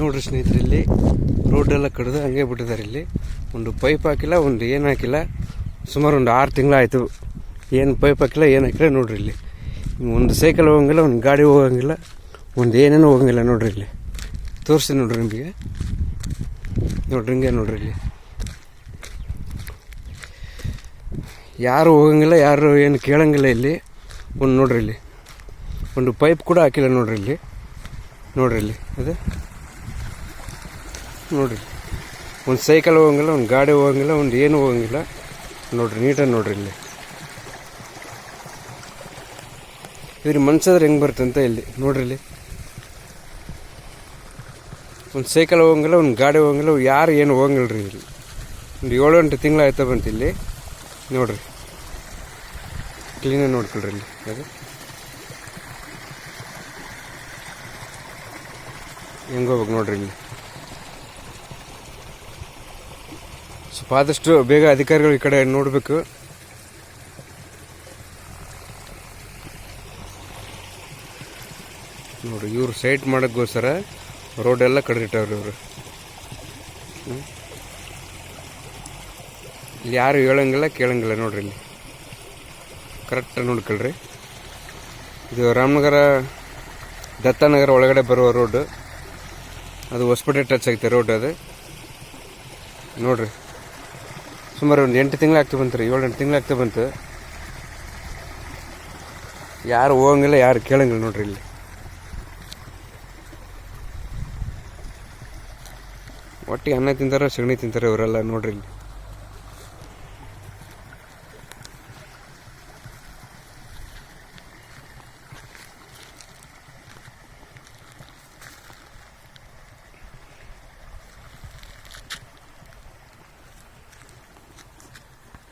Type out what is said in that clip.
ನೋಡ್ರಿ ಸ್ನೇಹಿತರೆ, ಇಲ್ಲಿ ರೋಡೆಲ್ಲ ಕಡಿದು ಹಂಗೆ ಬಿಟ್ಟಿದ್ದಾರೆ. ಇಲ್ಲಿ ಒಂದು ಪೈಪ್ ಹಾಕಿಲ್ಲ, ಒಂದು ಏನು ಹಾಕಿಲ್ಲ. ಸುಮಾರು ಒಂದು 6 ತಿಂಗಳಾಯಿತು. ಏನು ಪೈಪ್ ಹಾಕಿಲ್ಲ, ಏನು ಹಾಕಿಲ್ಲ. ನೋಡ್ರಿ ಇಲ್ಲಿ ಒಂದು ಸೈಕಲ್ ಹೋಗಂಗಿಲ್ಲ, ಒಂದು ಗಾಡಿ ಹೋಗಂಗಿಲ್ಲ, ಒಂದು ಏನೇನೋ ಹೋಗಂಗಿಲ್ಲ. ನೋಡ್ರಿ ಇಲ್ಲಿ ತೋರಿಸ್ತೀನಿ ನೋಡ್ರಿ ನಿಮಗೆ. ನೋಡ್ರಿ ಹಿಂಗೆ ನೋಡ್ರಿ ಇಲ್ಲಿ ಯಾರು ಹೋಗಂಗಿಲ್ಲ, ಯಾರು ಏನು ಕೇಳಂಗಿಲ್ಲ. ಇಲ್ಲಿ ಒಂದು ನೋಡ್ರಿ ಇಲ್ಲಿ ಒಂದು ಪೈಪ್ ಕೂಡ ಹಾಕಿಲ್ಲ. ನೋಡ್ರಿ ಇಲ್ಲಿ ನೋಡ್ರಿ ಇಲ್ಲಿ ಅದೇ ನೋಡ್ರಿ, ಒಂದು ಸೈಕಲ್ ಹೋಗಂಗಿಲ್ಲ, ಒಂದು ಗಾಡಿ ಹೋಗಂಗಿಲ್ಲ, ಒಂದು ಏನು ಹೋಗಂಗಿಲ್ಲ. ನೋಡ್ರಿ ನೀಟಾಗಿ ನೋಡ್ರಿ ಇಲ್ಲಿ ಇವ್ರಿಗೆ ಮನ್ಸಾದ್ರೆ ಹೆಂಗೆ ಬರ್ತಂತ. ಇಲ್ಲಿ ನೋಡ್ರಿ ಇಲ್ಲಿ ಒಂದು ಸೈಕಲ್ ಹೋಗಂಗಿಲ್ಲ, ಒಂದು ಗಾಡಿ ಹೋಗಂಗಿಲ್ಲ, ಯಾರು ಏನು ಹೋಗಂಗಿಲ್ಲ ರೀ. ಇಲ್ಲಿ ಒಂದು 7-8 ತಿಂಗಳಾಯ್ತಾ ಬಂತು. ಇಲ್ಲಿ ನೋಡ್ರಿ ಕ್ಲೀನಾಗಿ ನೋಡ್ಕೊಳ್ರಿ. ಇಲ್ಲಿ ಅದು ಹೆಂಗೆ ಹೋಗ್ಬೇಕು ನೋಡ್ರಿ. ಇಲ್ಲಿ ಸ್ವಲ್ಪ ಆದಷ್ಟು ಬೇಗ ಅಧಿಕಾರಿಗಳು ಈ ಕಡೆ ನೋಡಬೇಕು. ನೋಡ್ರಿ ಇವ್ರು ಸೈಟ್ ಮಾಡೋಕ್ಕೋಸ್ಕರ ರೋಡೆಲ್ಲ ಕಡಿದಿಟ್ಟವ್ರಿ ಇವರು. ಇಲ್ಲಿ ಯಾರು ಹೇಳಂಗಿಲ್ಲ, ಕೇಳಂಗಿಲ್ಲ. ನೋಡ್ರಿ ಇಲ್ಲಿ ಕರೆಕ್ಟಾಗಿ ನೋಡ್ಕೊಳ್ರಿ. ಇದು ರಾಮನಗರ ದತ್ತಾನಗರ ಒಳಗಡೆ ಬರುವ ರೋಡು. ಅದು ಹೊಸಪೇಟೆ ಟಚ್ ಆಗುತ್ತೆ ರೋಡ್. ಅದು ನೋಡ್ರಿ ಸುಮಾರು ಒಂದು 8 ತಿಂಗಳಾಗ್ತಾ ಬಂತು ರೀ. 7-8 ತಿಂಗಳಾಗ್ತಾ ಬಂತು. ಯಾರು ಹೋಗಂಗಿಲ್ಲ, ಯಾರು ಕೇಳಂಗಿಲ್ಲ. ನೋಡ್ರಿ ಇಲ್ಲಿ ಒಟ್ಟಿಗೆ ಅನ್ನ ತಿಂತಾರ, ಸಗಣಿ ತಿಂತಾರೆ ಇವರೆಲ್ಲ. ನೋಡ್ರಿ ಇಲ್ಲಿ